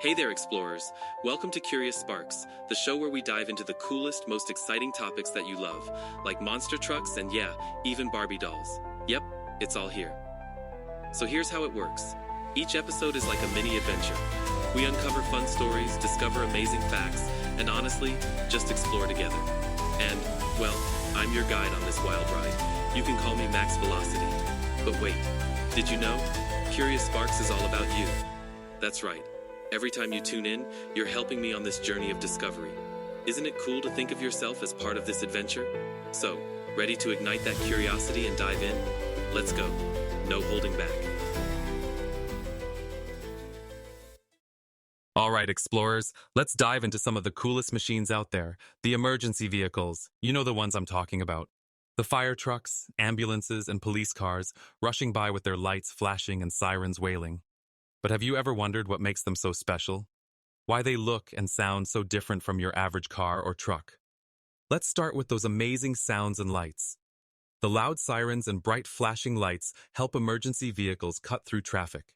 Hey there, explorers. Welcome to Curious Sparks, the show where we dive into the coolest, most exciting topics that you love, like monster trucks and yeah, even Barbie dolls. Yep, it's all here. So here's how it works. Each episode is like a mini adventure. We uncover fun stories, discover amazing facts, and honestly, just explore together. And, well, I'm your guide on this wild ride. You can call me Max Velocity. But wait, did you know? Curious Sparks is all about you. That's right. Every time you tune in, you're helping me on this journey of discovery. Isn't it cool to think of yourself as part of this adventure? So, ready to ignite that curiosity and dive in? Let's go. No holding back. All right, explorers, let's dive into some of the coolest machines out there. The emergency vehicles. You know the ones I'm talking about. The fire trucks, ambulances, and police cars rushing by with their lights flashing and sirens wailing. But have you ever wondered what makes them so special? Why they look and sound so different from your average car or truck? Let's start with those amazing sounds and lights. The loud sirens and bright flashing lights help emergency vehicles cut through traffic.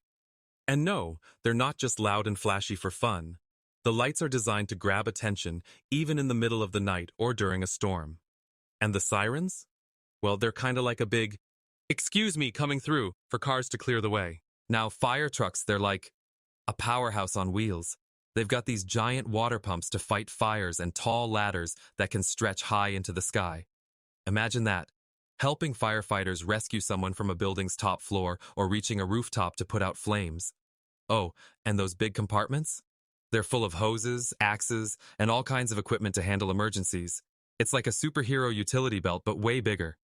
And no, they're not just loud and flashy for fun. The lights are designed to grab attention even in the middle of the night or during a storm. And the sirens? Well, they're kind of like a big, "Excuse me," coming through for cars to clear the way. Now, fire trucks, they're like a powerhouse on wheels. They've got these giant water pumps to fight fires and tall ladders that can stretch high into the sky. Imagine that, helping firefighters rescue someone from a building's top floor or reaching a rooftop to put out flames. Oh, and those big compartments? They're full of hoses, axes, and all kinds of equipment to handle emergencies. It's like a superhero utility belt, but way bigger.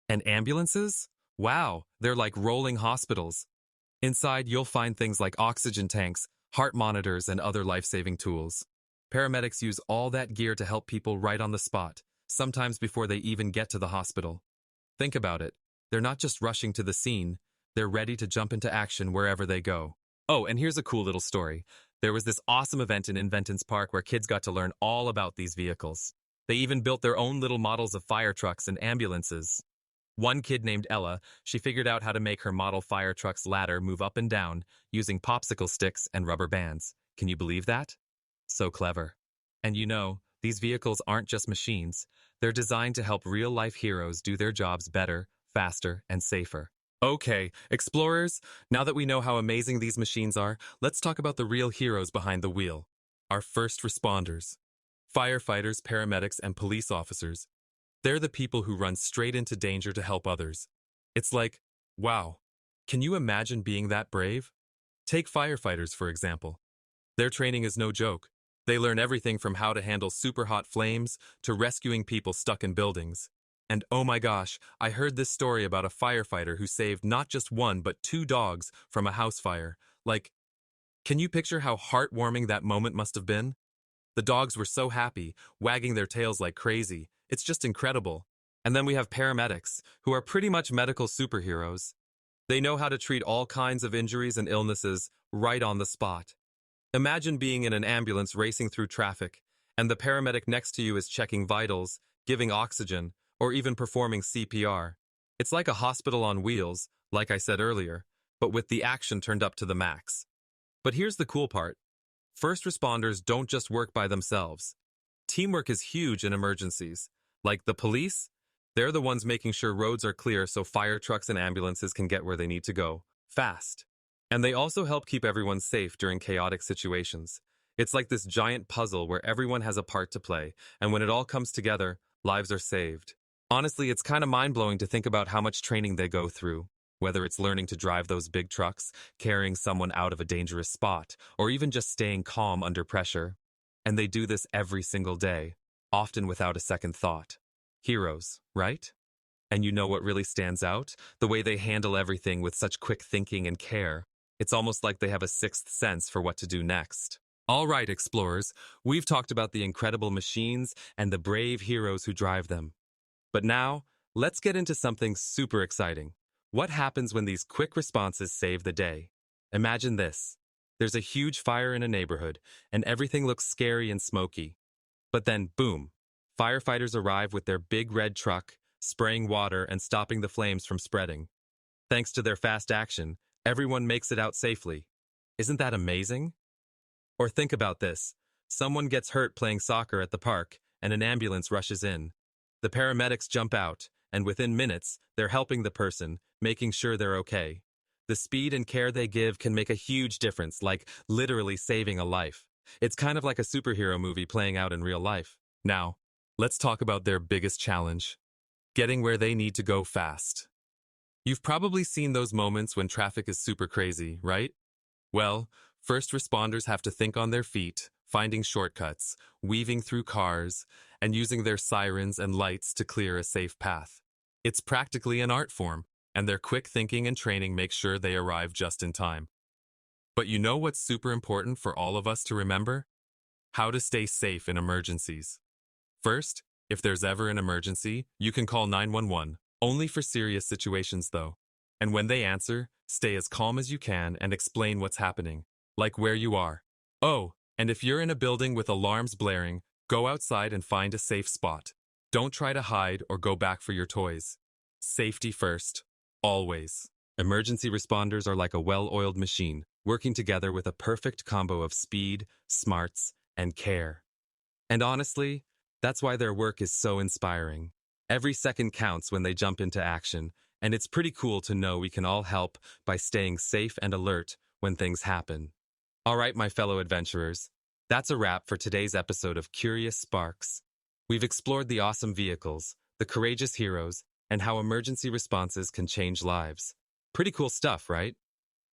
And ambulances? Wow, they're like rolling hospitals. Inside, you'll find things like oxygen tanks, heart monitors, and other life-saving tools. Paramedics use all that gear to help people right on the spot, sometimes before they even get to the hospital. Think about it. They're not just rushing to the scene, they're ready to jump into action wherever they go. Oh, and here's a cool little story. There was this awesome event in Inventons Park where kids got to learn all about these vehicles. They even built their own little models of fire trucks and ambulances. One kid named Ella, she figured out how to make her model fire truck's ladder move up and down using popsicle sticks and rubber bands. Can you believe that? So clever. And you know, these vehicles aren't just machines. They're designed to help real-life heroes do their jobs better, faster, and safer. Okay, explorers, now that we know how amazing these machines are, let's talk about the real heroes behind the wheel. Our first responders. Firefighters, paramedics, and police officers. They're the people who run straight into danger to help others. It's like, wow, can you imagine being that brave? Take firefighters, for example. Their training is no joke. They learn everything from how to handle super hot flames to rescuing people stuck in buildings. And oh my gosh, I heard this story about a firefighter who saved not just one but 2 dogs from a house fire. Like, can you picture how heartwarming that moment must have been? The dogs were so happy, wagging their tails like crazy. It's just incredible. And then we have paramedics, who are pretty much medical superheroes. They know how to treat all kinds of injuries and illnesses right on the spot. Imagine being in an ambulance racing through traffic, and the paramedic next to you is checking vitals, giving oxygen, or even performing CPR. It's like a hospital on wheels, like I said earlier, but with the action turned up to the max. But here's the cool part. First responders don't just work by themselves. Teamwork is huge in emergencies. Like the police, they're the ones making sure roads are clear so fire trucks and ambulances can get where they need to go, fast. And they also help keep everyone safe during chaotic situations. It's like this giant puzzle where everyone has a part to play, and when it all comes together, lives are saved. Honestly, it's kind of mind-blowing to think about how much training they go through, whether it's learning to drive those big trucks, carrying someone out of a dangerous spot, or even just staying calm under pressure. And they do this every single day, often without a second thought. Heroes, right? And you know what really stands out? The way they handle everything with such quick thinking and care. It's almost like they have a sixth sense for what to do next. All right, explorers, we've talked about the incredible machines and the brave heroes who drive them. But now, let's get into something super exciting. What happens when these quick responses save the day? Imagine this. There's a huge fire in a neighborhood, and everything looks scary and smoky. But then, boom, firefighters arrive with their big red truck, spraying water and stopping the flames from spreading. Thanks to their fast action, everyone makes it out safely. Isn't that amazing? Or think about this. Someone gets hurt playing soccer at the park, and an ambulance rushes in. The paramedics jump out, and within minutes, they're helping the person, making sure they're okay. The speed and care they give can make a huge difference, like literally saving a life. It's kind of like a superhero movie playing out in real life. Now, let's talk about their biggest challenge: getting where they need to go fast. You've probably seen those moments when traffic is super crazy, right? Well, first responders have to think on their feet, finding shortcuts, weaving through cars, and using their sirens and lights to clear a safe path. It's practically an art form, and their quick thinking and training make sure they arrive just in time. But you know what's super important for all of us to remember? How to stay safe in emergencies. First, if there's ever an emergency, you can call 911, only for serious situations though. And when they answer, stay as calm as you can and explain what's happening, like where you are. Oh, and if you're in a building with alarms blaring, go outside and find a safe spot. Don't try to hide or go back for your toys. Safety first, always. Emergency responders are like a well-oiled machine, working together with a perfect combo of speed, smarts, and care. And honestly, that's why their work is so inspiring. Every second counts when they jump into action, and it's pretty cool to know we can all help by staying safe and alert when things happen. All right, my fellow adventurers, that's a wrap for today's episode of Curious Sparks. We've explored the awesome vehicles, the courageous heroes, and how emergency responses can change lives. Pretty cool stuff, right?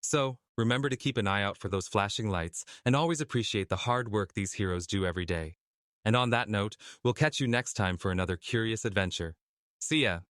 So, remember to keep an eye out for those flashing lights and always appreciate the hard work these heroes do every day. And on that note, we'll catch you next time for another curious adventure. See ya!